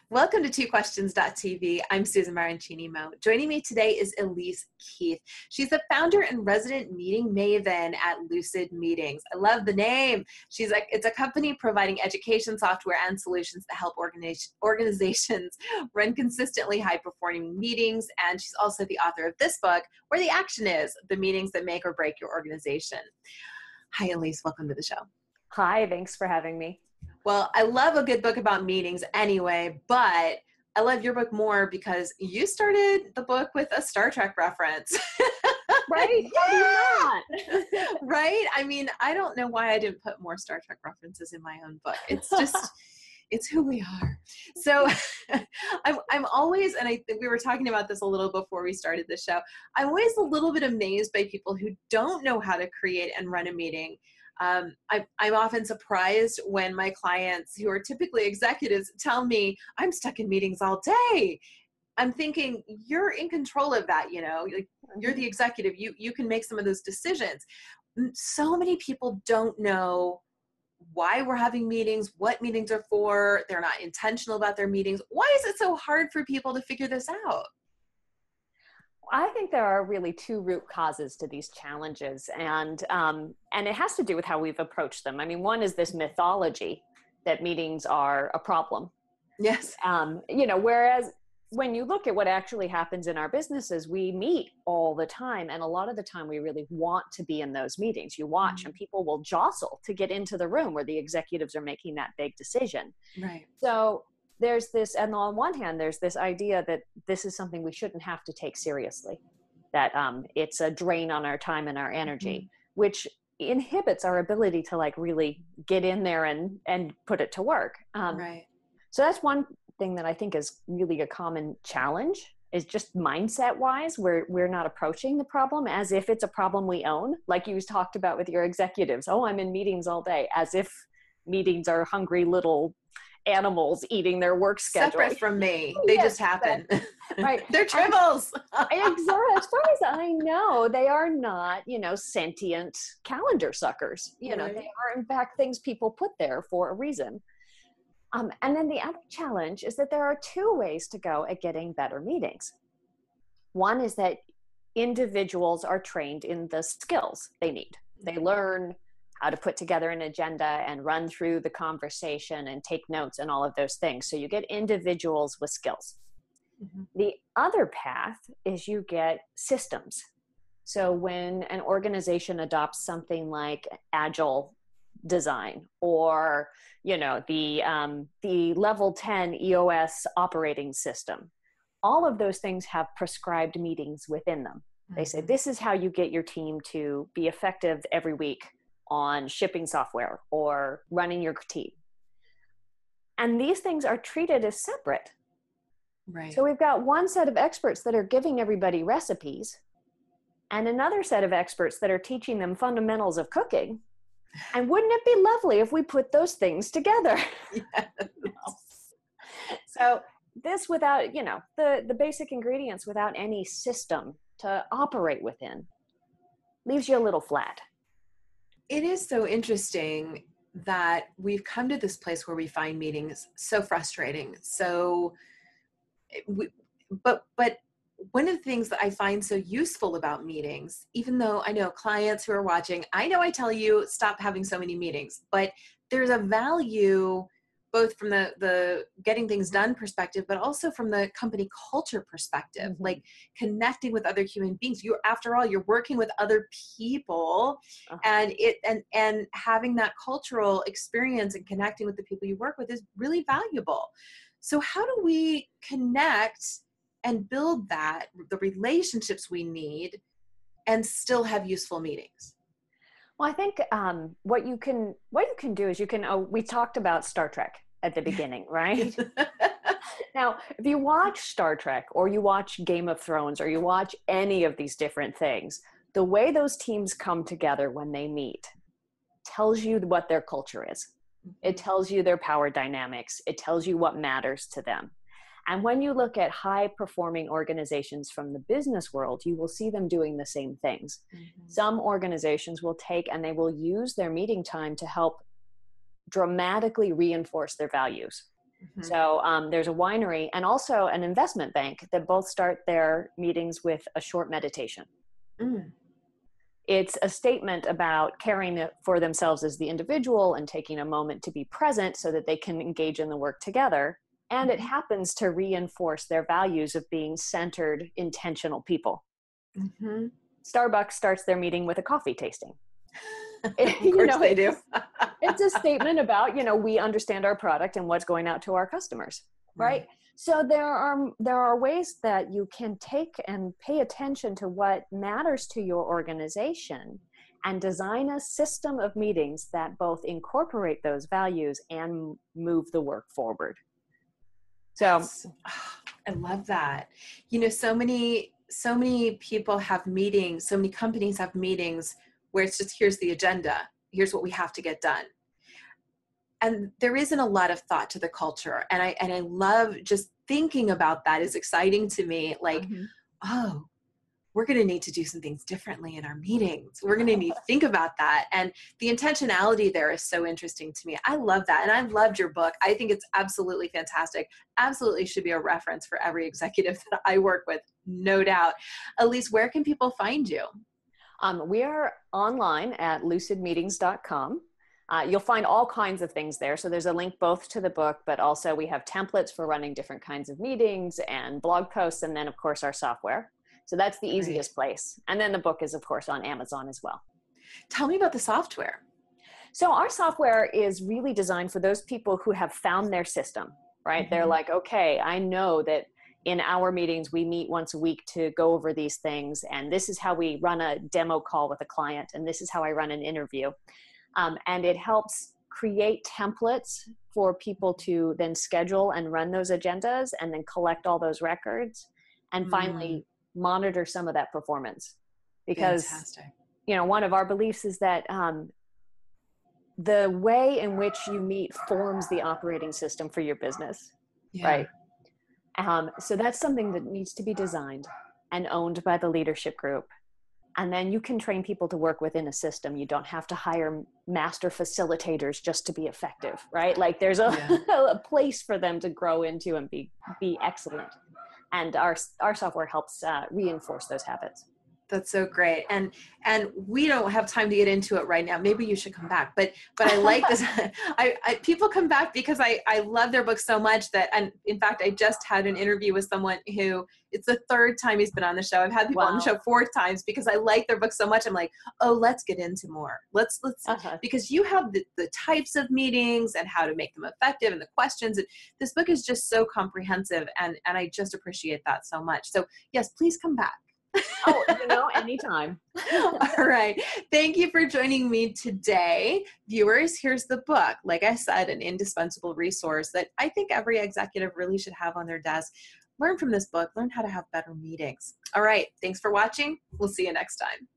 Welcome to TwoQuestions.tv. I'm Susan Marancini-Mo. Joining me today is Elise Keith. She's the founder and resident meeting maven at Lucid Meetings. I love the name. It's a company providing education software and solutions that help organizations run consistently high-performing meetings. And she's also the author of this book, Where the Action Is, the meetings that make or break your organization. Hi, Elise. Welcome to the show. Hi, thanks for having me. Well, I love a good book about meetings anyway, but I love your book more because you started the book with a Star Trek reference. Right? How do you not? Right? I mean, I don't know why I didn't put more Star Trek references in my own book. It's just, it's who we are. So I'm always, and I think we were talking about this a little before we started the show, I'm always a little bit amazed by people who don't know how to create and run a meeting. I'm often surprised when my clients, who are typically executives, tell me, I'm stuck in meetings all day. I'm thinking, you're in control of that, like, you're the executive, you can make some of those decisions. So many people don't know why we're having meetings, what meetings are for, they're not intentional about their meetings. Why is it so hard for people to figure this out? I think there are really two root causes to these challenges, and it has to do with how we've approached them. I mean, one is this mythology that meetings are a problem. Yes. Whereas when you look at what actually happens in our businesses, we meet all the time, and a lot of the time we really want to be in those meetings. You watch, and people will jostle to get into the room where the executives are making that big decision. Right. So there's this, and on one hand, there's this idea that this is something we shouldn't have to take seriously, that it's a drain on our time and our energy, which inhibits our ability to like really get in there and put it to work. Right. So that's one thing that I think is really a common challenge, is just mindset wise, we're not approaching the problem as if it's a problem we own. Like you talked about with your executives. Oh, I'm in meetings all day, as if meetings are hungry little animals eating their work schedule. Separate from me. They just happen. Right. They're tribbles. Exactly. As far as I know, they are not, sentient calendar suckers. They are in fact things people put there for a reason. And then the other challenge is that there are two ways to go at getting better meetings. One is that individuals are trained in the skills they need. They learn how to put together an agenda and run through the conversation and take notes and all of those things. So you get individuals with skills. Mm-hmm. The other path is you get systems. So when an organization adopts something like agile design or, the level 10 EOS operating system, all of those things have prescribed meetings within them. Mm-hmm. They say, this is how you get your team to be effective every week on shipping software or running your team. And these things are treated as separate. Right. So we've got one set of experts that are giving everybody recipes and another set of experts that are teaching them fundamentals of cooking. And wouldn't it be lovely if we put those things together? Yes. So this without, the basic ingredients without any system to operate within leaves you a little flat. It is so interesting that we've come to this place where we find meetings so frustrating. But one of the things that I find so useful about meetings, even though I know clients who are watching, I know I tell you, stop having so many meetings, but there's a value both from the getting things done perspective, but also from the company culture perspective, like connecting with other human beings. After all, you're working with other people, and having that cultural experience and connecting with the people you work with is really valuable. So how do we connect and build the relationships we need and still have useful meetings? Well, I think what you can do is we talked about Star Trek at the beginning, right? Now, if you watch Star Trek or you watch Game of Thrones or you watch any of these different things, the way those teams come together when they meet tells you what their culture is. It tells you their power dynamics. It tells you what matters to them. And when you look at high-performing organizations from the business world, you will see them doing the same things. Mm-hmm. Some organizations will take and they will use their meeting time to help dramatically reinforce their values. So there's a winery and also an investment bank that both start their meetings with a short meditation. It's a statement about caring for themselves as the individual and taking a moment to be present so that they can engage in the work together. And it happens to reinforce their values of being centered, intentional people. Starbucks starts their meeting with a coffee tasting. Of course they do. It's a statement about, we understand our product and what's going out to our customers, right? So there are ways that you can take and pay attention to what matters to your organization and design a system of meetings that both incorporate those values and move the work forward. So I love that. So many people have meetings, so many companies have meetings where it's just, here's the agenda, here's what we have to get done. And there isn't a lot of thought to the culture. And I love just thinking about that is exciting to me. Like, oh, we're going to need to do some things differently in our meetings. We're going to need to think about that. And the intentionality there is so interesting to me. I love that. And I loved your book. I think it's absolutely fantastic. Absolutely should be a reference for every executive that I work with, no doubt. Elise, where can people find you? We are online at lucidmeetings.com. You'll find all kinds of things there. So there's a link both to the book, but also we have templates for running different kinds of meetings and blog posts, and then of course our software. So that's the easiest place. And then the book is of course on Amazon as well. Tell me about the software. So our software is really designed for those people who have found their system, right? They're like, okay, I know that in our meetings, we meet once a week to go over these things. And this is how we run a demo call with a client. And this is how I run an interview. And it helps create templates for people to then schedule and run those agendas and then collect all those records and finally monitor some of that performance. Because, one of our beliefs is that the way in which you meet forms the operating system for your business, right? So that's something that needs to be designed and owned by the leadership group. And then you can train people to work within a system. You don't have to hire master facilitators just to be effective, right? Like there's a place for them to grow into and be excellent. And our software helps reinforce those habits. That's so great. And we don't have time to get into it right now. Maybe you should come back, but I like this. People come back because I love their book so much that, and in fact, I just had an interview with someone who it's the third time he's been on the show. I've had people on the show 4 times because I like their book so much. I'm like, oh, let's get into more. Let's because you have the types of meetings and how to make them effective and the questions. And this book is just so comprehensive. And I just appreciate that so much. So yes, please come back. Anytime. All right. Thank you for joining me today. Viewers, here's the book. Like I said, an indispensable resource that I think every executive really should have on their desk. Learn from this book. Learn how to have better meetings. All right. Thanks for watching. We'll see you next time.